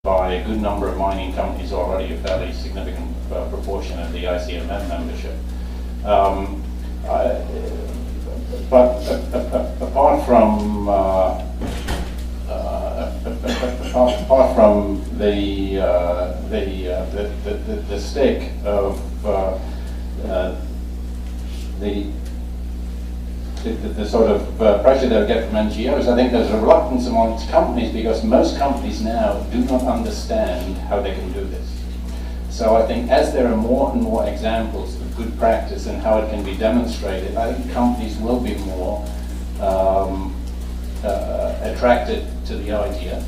by a good number of mining companies already, a fairly significant proportion of the ICMM membership. But apart from the stick of the sort of pressure they'll get from NGOs, I think there's a reluctance amongst companies because most companies now do not understand how they can do this. So I think as there are more and more examples of good practice and how it can be demonstrated, I think companies will be more attracted to the idea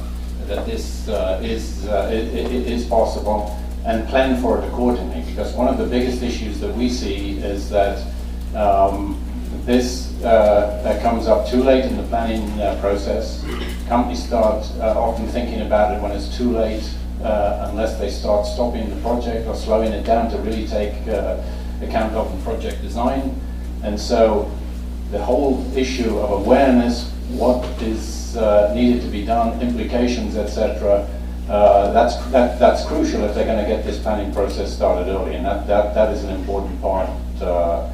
that this is possible and plan for it accordingly. Because one of the biggest issues that we see is that this comes up too late in the planning process. Companies start often thinking about it when it's too late, unless they start stopping the project or slowing it down to really take account of the project design. And so the whole issue of awareness, what is needed to be done, implications, etc., that's crucial if they're going to get this planning process started early, and that is an important part of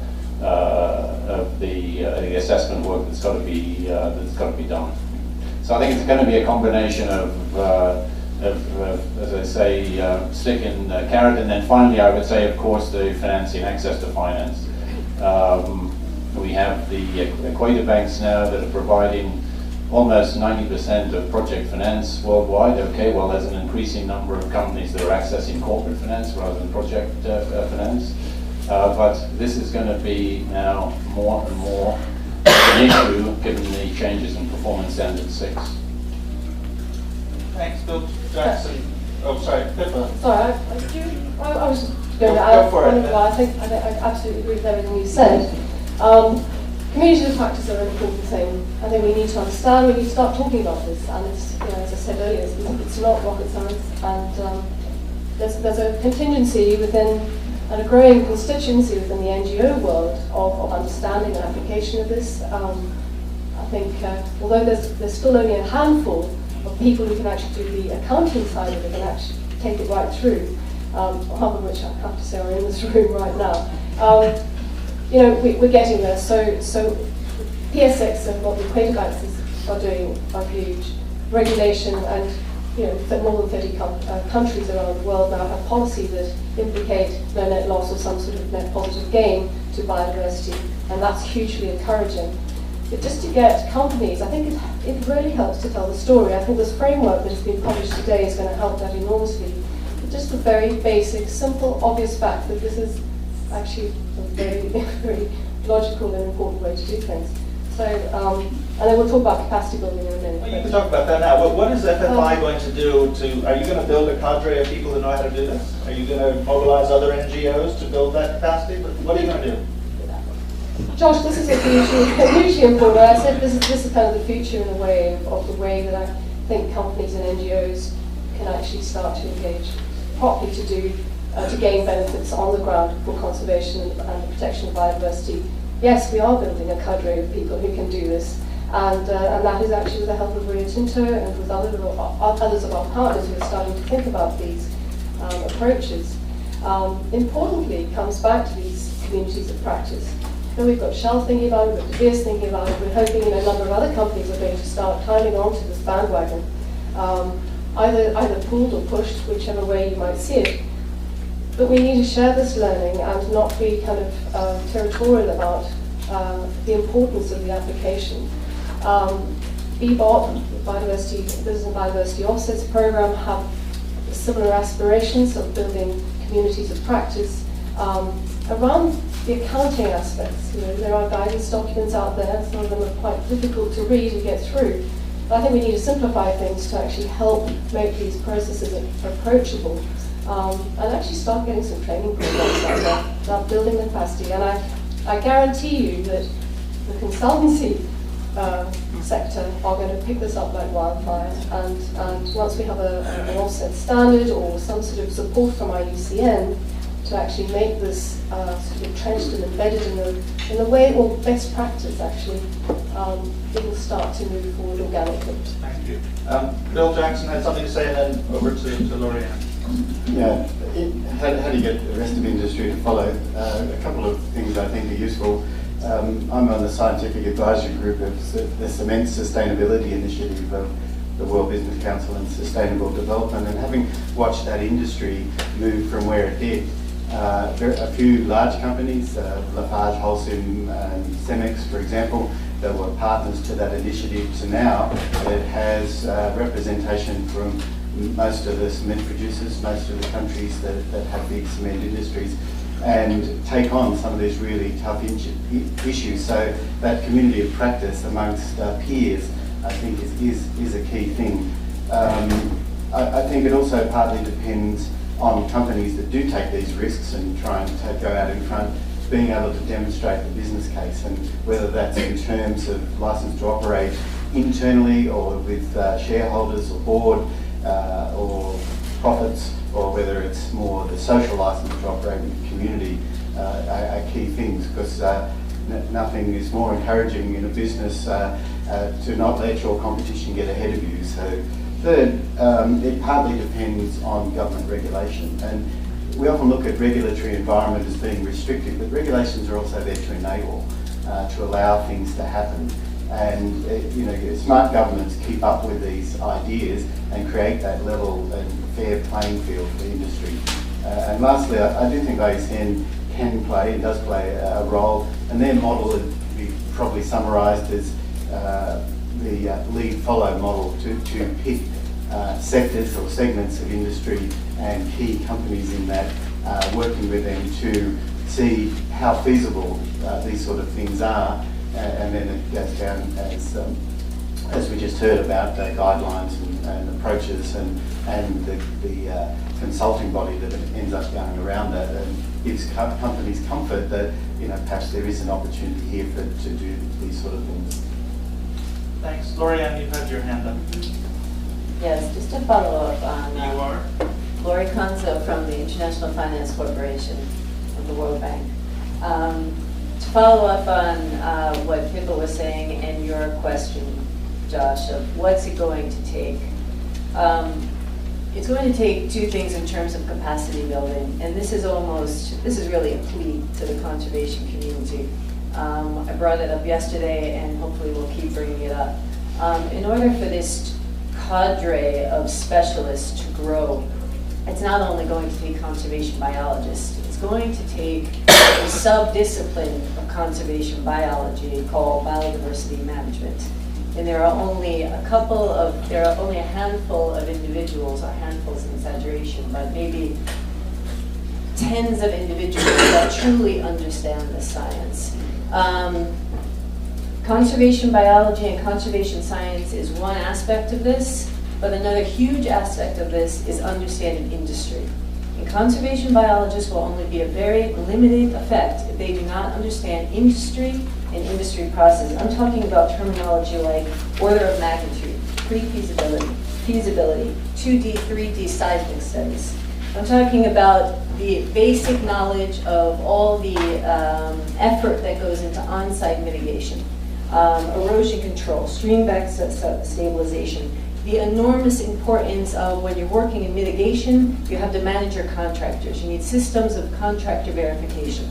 the assessment work that's got to be done. So I think it's going to be a combination of as I say, stick and carrot, and then finally I would say, of course, the financing, access to finance. We have the equator banks now that are providing almost 90% of project finance worldwide. Okay, well, there's an increasing number of companies that are accessing corporate finance rather than project finance. But this is going to be now more and more an issue given the changes in Performance Standard 6. Thanks, Bill Jackson. Oh, sorry, Pippa. Sorry, I was going to add. I think I absolutely agree with everything you said. Communities of practice are an important thing. I think we need to understand. We need to start talking about this. And it's, as I said earlier, it's not rocket science. And there's a contingency within, and a growing constituency within the NGO world of understanding and application of this. I think, although there's still only a handful of people who can actually do the accounting side of it and actually take it right through, half of which I have to say are in this room right now. We're getting there. So PS6 and what the equator banks are doing are huge. Regulation and more than 30 countries around the world now have policies that implicate no net loss or some sort of net positive gain to biodiversity, and that's hugely encouraging. But just to get companies, I think it really helps to tell the story. I think this framework that has been published today is going to help that enormously. But just the very basic, simple, obvious fact that this is actually a very, very logical and important way to do things. So, and then we'll talk about capacity building in a minute. Well, you can talk about that now. What is FFI going to do are you going to build a cadre of people who know how to do this? Are you going to mobilize other NGOs to build that capacity? What are you going to do? Josh, this is hugely important. I said this is kind of the future in a way of the way that I think companies and NGOs can actually start to engage properly to gain benefits on the ground for conservation and the protection of biodiversity. Yes, we are building a cadre of people who can do this, and that is actually with the help of Rio Tinto and with others of our partners who are starting to think about these approaches. Importantly, it comes back to these communities of practice. And we've got Shell thinking about it, we've got De Beers thinking about it, we're hoping a number of other companies are going to start climbing onto this bandwagon, either pulled or pushed, whichever way you might see it. But we need to share this learning and not be kind of territorial about the importance of the application. BBOP, Business and Biodiversity Offsets Program, have similar aspirations of building communities of practice around the accounting aspects. There are guidance documents out there. Some of them are quite difficult to read and get through. But I think we need to simplify things to actually help make these processes approachable. And actually start getting some training programs out there, start building the capacity. And I guarantee you that the consultancy sector are going to pick this up like wildfire. And once we have an offset standard or some sort of support from IUCN to to actually make this sort of entrenched and embedded in the way, or best practice actually, it will start to move forward organically. Thank you. Bill Jackson had something to say, and then over to Lori-Ann. Yeah, how do you get the rest of industry to follow? A couple of things I think are useful. I'm on the scientific advisory group of the Cement Sustainability Initiative of the World Business Council and Sustainable Development, and having watched that industry move from where it did, a few large companies, Lafarge, Holcim and Cemex, for example, that were partners to that initiative, to now it has representation from most of the cement producers, most of the countries that have big cement industries, and take on some of these really tough issues. So that community of practice amongst peers, I think, is a key thing. I think it also partly depends on companies that do take these risks and try and go out in front, being able to demonstrate the business case, and whether that's in terms of license to operate internally or with shareholders or board or profits, or whether it's more the social license to operate with the community, are key things, because nothing is more encouraging in a business to not let your competition get ahead of you. So third, it partly depends on government regulation, and we often look at regulatory environment as being restrictive, but regulations are also there to enable, to allow things to happen. And smart governments keep up with these ideas and create that level and fair playing field for industry. And lastly, I do think ISN can play and does play a role, and their model would be probably summarised as the lead-follow model to pick sectors or segments of industry and key companies in that, working with them to see how feasible these sort of things are, and then it goes down as we just heard about, guidelines and approaches, and the consulting body that ends up going around that, and gives companies comfort that perhaps there is an opportunity here to do these sort of things. Thanks. Lori-Ann, you've had your hand up. Yes, just to follow up on... You are? Lori Conzo from the International Finance Corporation of the World Bank. To follow up on what Pippa was saying and your question, Josh, of what's it going to take? It's going to take two things in terms of capacity building, and this is really a plea to the conservation community. I brought it up yesterday, and hopefully we'll keep bringing it up. In order for this cadre of specialists to grow, it's not only going to take conservation biologists, it's going to take a sub-discipline of conservation biology called biodiversity management. And there are only a handful of individuals, or handfuls in exaggeration, but maybe tens of individuals that truly understand the science. Conservation biology and conservation science is one aspect of this, but another huge aspect of this is understanding industry. And conservation biologists will only be a very limited effect if they do not understand industry and industry processes. I'm talking about terminology like order of magnitude, pre-feasibility, feasibility, 2D, 3D seismic studies. I'm talking about the basic knowledge of all the effort that goes into on-site mitigation, erosion control, stream bank stabilization, the enormous importance of when you're working in mitigation, you have to manage your contractors. You need systems of contractor verification.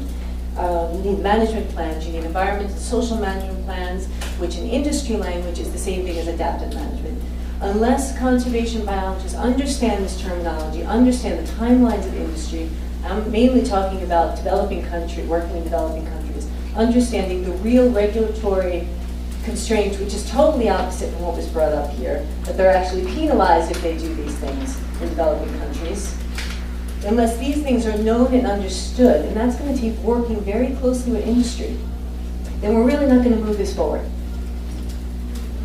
You need management plans, you need environmental social management plans, which in industry language is the same thing as adaptive management. Unless conservation biologists understand this terminology, understand the timelines of industry, I'm mainly talking about developing country, working in developing countries, understanding the real regulatory constraints, which is totally opposite from what was brought up here, that they're actually penalized if they do these things in developing countries. Unless these things are known and understood, and that's going to take working very closely with industry, then we're really not going to move this forward.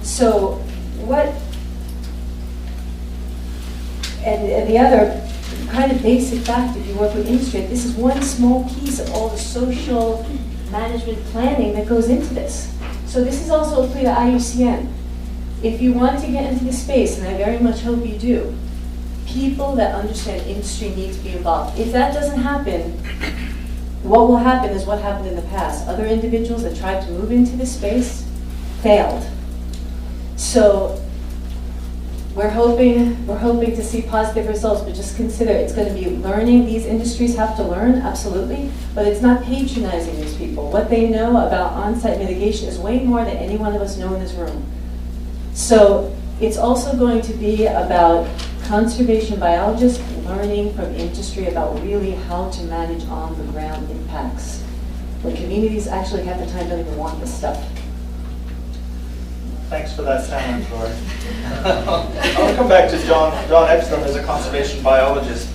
So and the other kind of basic fact, if you work with industry, this is one small piece of all the social management planning that goes into this. So this is also a plea to IUCN. If you want to get into this space, and I very much hope you do, people that understand industry need to be involved. If that doesn't happen, what will happen is what happened in the past. Other individuals that tried to move into this space failed. So we're hoping to see positive results, but just consider it's going to be learning. These industries have to learn, absolutely, but it's not patronizing these people. What they know about on-site mitigation is way more than any one of us know in this room. So it's also going to be about conservation biologists learning from industry about really how to manage on-the-ground impacts. When communities actually half the time don't even want this stuff. Thanks for that challenge, Lori. I'll come back to John Ekstrom as a conservation biologist.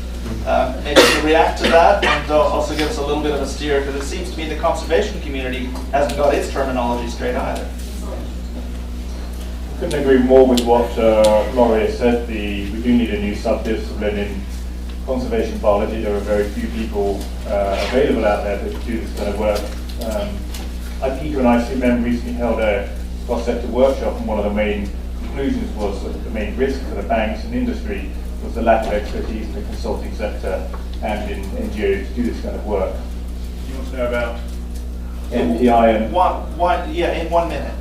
Maybe to react to that and also give us a little bit of a steer, because it seems to me the conservation community hasn't got its terminology straight either. I couldn't agree more with what Laurie has said. We do need a new subdiscipline in conservation biology. There are very few people available out there that do this kind of work. Peter and I recently held a cross-sector workshop, and one of the main conclusions was that the main risk for the banks and industry was the lack of expertise in the consulting sector and in NGOs to do this kind of work. You want to know about NPI and... Yeah, in 1 minute.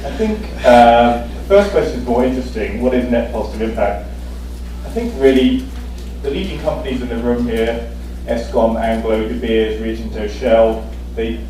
I think the first question is more interesting. What is net positive impact? I think really the leading companies in the room here, Eskom, Anglo, De Beers, Rio Tinto, Shell, you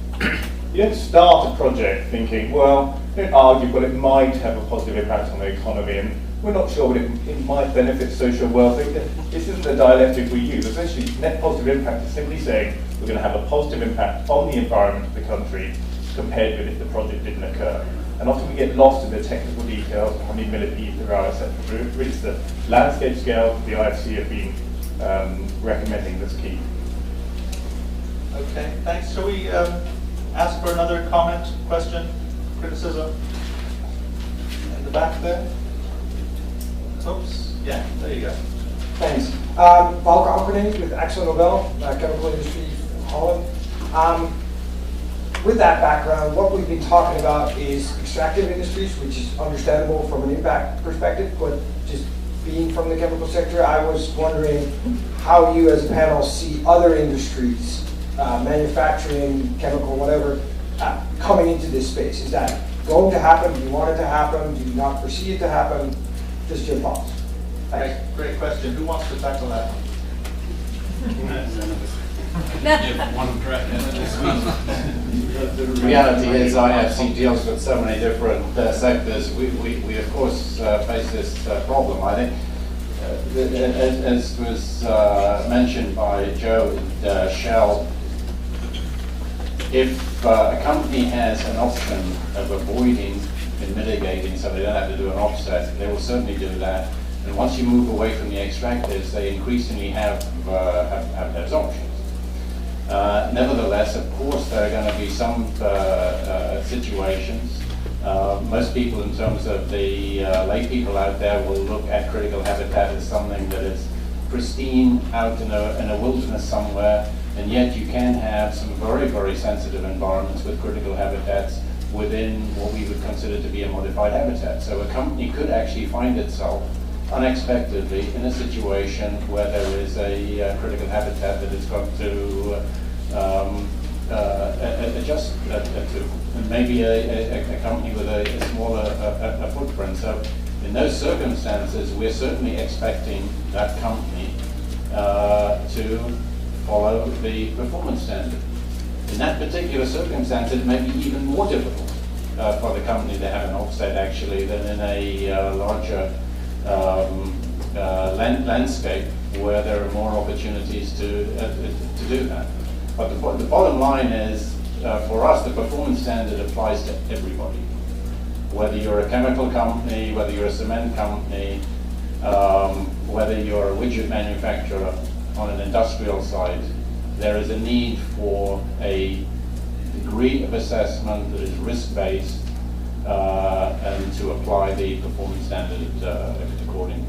don't start a project thinking, well, you don't argue, well, it might have a positive impact on the economy, and we're not sure, but it might benefit social welfare. This isn't the dialectic we use. Essentially, net positive impact is simply saying we're going to have a positive impact on the environment of the country compared with if the project didn't occur. And often we get lost in the technical details, how many millipedes there are, etc. Really, it's the landscape scale the IFC have been recommending that's key. Okay, thanks. Shall we ask for another comment, question, criticism? In the back there? Oops, yeah, there you go. Thanks. Valk Alkerning with AkzoNobel, chemical industry from Holland. With that background, what we've been talking about is extractive industries, which is understandable from an impact perspective, but just being from the chemical sector, I was wondering how you as a panel see other industries, manufacturing, chemical, whatever, coming into this space. Is that going to happen? Do you want it to happen? Do you not foresee it to happen? Just your thoughts. Thanks. Great question. Who wants to tackle that one? The reality is IFC deals with so many different sectors. We of course face this problem. I think as was mentioned by Joe, Shell, if a company has an option of avoiding and mitigating so they don't have to do an offset, they will certainly do that. And once you move away from the extractives, they increasingly have those options. Nevertheless, of course, there are going to be some situations. Most people, in terms of the lay people out there, will look at critical habitat as something that is pristine out in a wilderness somewhere, and yet you can have some very, very sensitive environments with critical habitats within what we would consider to be a modified habitat. So a company could actually find itself unexpectedly in a situation where there is a critical habitat that it's got to adjust to, and maybe a company with a smaller footprint. So in those circumstances, we're certainly expecting that company to follow the performance standard. In that particular circumstance, it may be even more difficult for the company to have an offset actually than in a larger landscape where there are more opportunities to do that. But the bottom line is, for us, the performance standard applies to everybody. Whether you're a chemical company, whether you're a cement company, whether you're a widget manufacturer on an industrial site, there is a need for a degree of assessment that is risk-based and to apply the performance standard accordingly.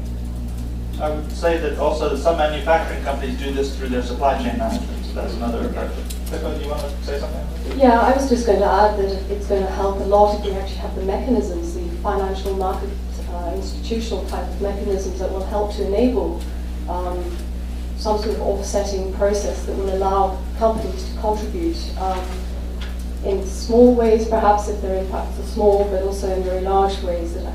I would say that also that some manufacturing companies do this through their supply chain management, so that's another part of it. Pippa, do you want to say something? Yeah, I was just going to add that it's going to help a lot if we actually have the mechanisms, the financial market institutional type of mechanisms that will help to enable some sort of offsetting process that will allow companies to contribute in small ways, perhaps if their impacts are small, but also in very large ways that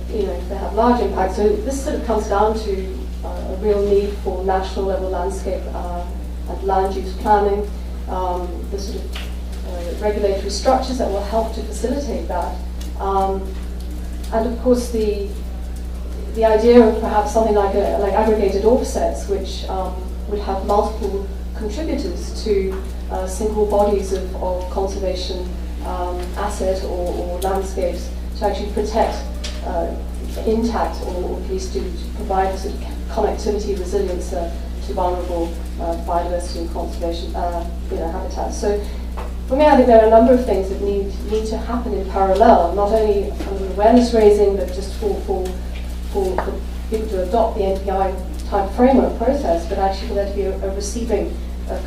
they have large impacts. So this sort of comes down to a real need for national level landscape and land use planning, the sort of regulatory structures that will help to facilitate that, and of course the idea of perhaps something like aggregated offsets, which would have multiple contributors to single bodies of conservation asset or landscapes to actually protect intact or at least to provide sort of connectivity resilience to vulnerable biodiversity and conservation habitats. So for me, I think there are a number of things that need to happen in parallel, not only awareness raising, but just for people to adopt the NPI type framework process, but actually for there to be a receiving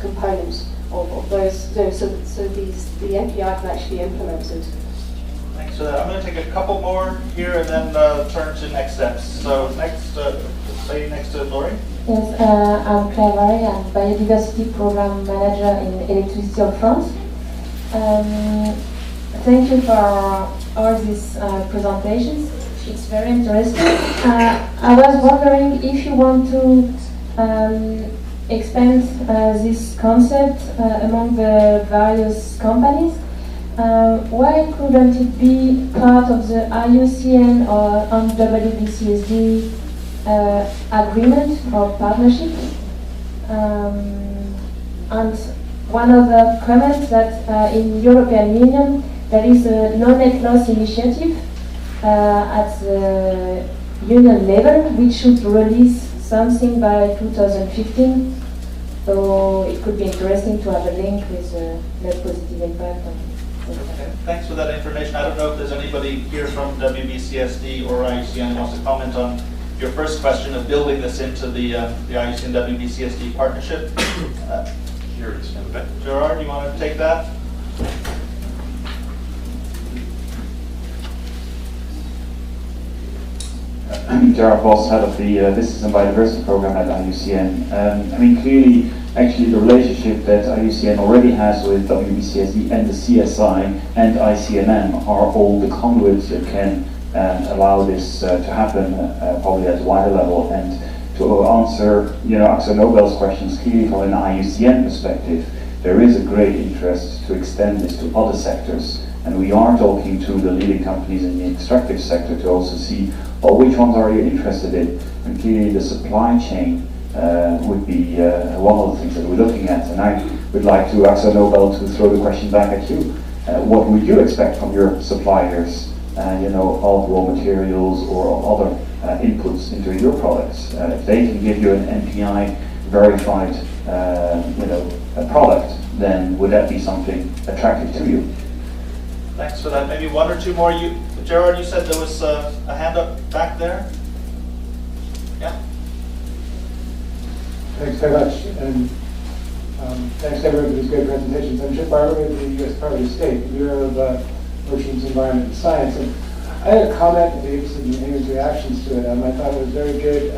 component of those, so the NPI can actually be implemented. Thanks for that. I'm going to take a couple more here and then turn to next steps. So next, lady next to Laurie. Yes, I'm Claire Varey. I'm Biodiversity Program Manager in Electricity of France. Thank you for all these presentations. It's very interesting. I was wondering if you want to expand this concept among the various companies. Why couldn't it be part of the IUCN or on WBCSD agreement or partnership? And one of the comments that in European Union there is a no net loss initiative at the union level, which should release something by 2015. So it could be interesting to have a link with net positive impact. Okay. Thanks for that information. I don't know if there's anybody here from WBCSD or IUCN who wants to comment on your first question of building this into the IUCN WBCSD partnership. Sure, it's in the back. Gerard, you want to take that? I'm Gerard Boss, head of the Business and Biodiversity Program at IUCN. I mean, clearly, actually, the relationship that IUCN already has with WBCSD and the CSI and ICMM are all the conduits that can allow this to happen, probably at a wider level. And to answer, Axel Nobel's questions, clearly from an IUCN perspective, there is a great interest to extend this to other sectors. And we are talking to the leading companies in the extractive sector to also see, which ones are you interested in? And clearly the supply chain would be one of the things that we're looking at. And I would like to, Axel Nobel, to throw the question back at you. What would you expect from your suppliers, of raw materials or other inputs into your products? If they can give you an NPI verified, a product, then would that be something attractive to you? Thanks for that. Maybe one or two more. Gerard, you said there was a hand up back there? Yeah. Thanks very much, and thanks to everyone for these great presentations. I'm Chip Barber with the U.S. Department of State, Bureau of Oceans, Environment, and Science. And I had a comment at the interested in anyone's reactions to it. I thought it was very good,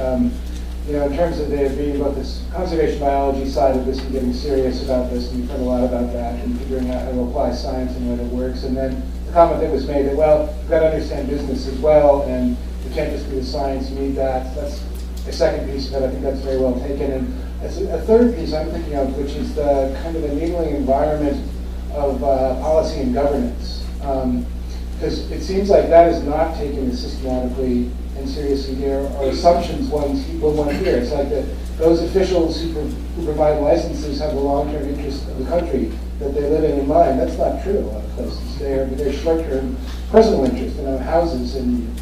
in terms of there being about this conservation biology side of this and getting serious about this, and we've heard a lot about that, and figuring out how to apply science and when it works. And then the comment that was made that, well, you've got to understand business as well, and you can't just do the science, you need that. That's a second piece of it. I think that's very well taken. And a third piece I'm thinking of, which is the kind of enabling environment of policy and governance. Because it seems like that is not taken as systematically and seriously here, or assumptions one hear. It's like that those officials who provide licenses have the long-term interest of the country that they live in mind. That's not true in a lot of places. They're short-term personal interest in houses in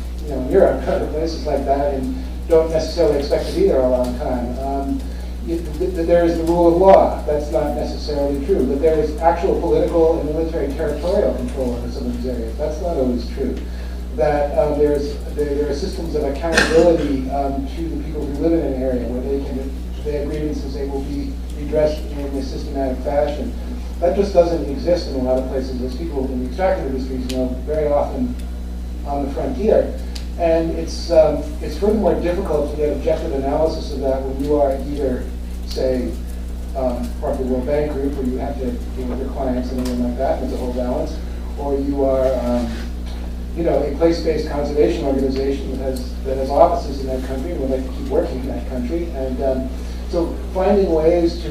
Europe, other places like that, and don't necessarily expect to be there a long time. There is the rule of law. That's not necessarily true. But there is actual political and military territorial control over some of these areas. That's not always true. That there are systems of accountability to the people who live in an area where their grievances will be redressed in a systematic fashion. That just doesn't exist in a lot of places. As people in the extractive industries know, very often on the frontier, And it's furthermore difficult to get objective analysis of that when you are either, say, part of the World Bank group where you have to deal with your clients and anything like that, it's a whole balance, or you are a place-based conservation organization that has offices in that country and would like to keep working in that country. And so finding ways to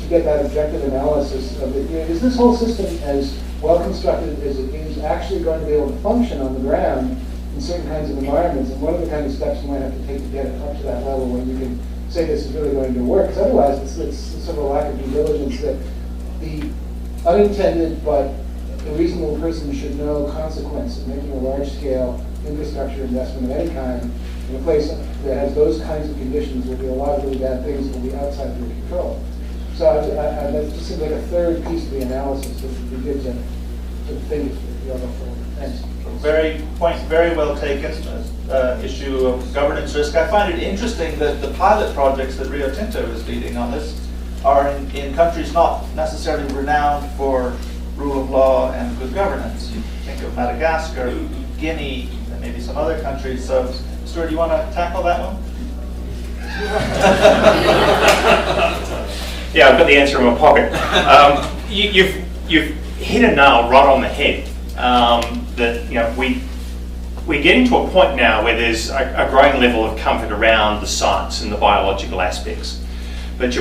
get that objective analysis of it, is this whole system as well constructed as it is actually going to be able to function on the ground in certain kinds of environments, and what are the kind of steps you might have to take to get it up to that level when you can say this is really going to work? Because otherwise it's sort of a lack of due diligence that the unintended but a reasonable person should know consequence of making a large-scale infrastructure investment of any kind in a place that has those kinds of conditions will be a lot of really bad things that will be outside of your control. So that just seems like a third piece of the analysis that would be good to think the other forward. Thanks. Very well taken. Issue of governance risk. I find it interesting that the pilot projects that Rio Tinto is leading on this are in countries not necessarily renowned for rule of law and good governance. You think of Madagascar, Guinea, and maybe some other countries. So, Stuart, do you want to tackle that one? Yeah, I've got the answer in my pocket. You've hit a nail right on the head. That we're getting to a point now where there's a growing level of comfort around the science and the biological aspects, but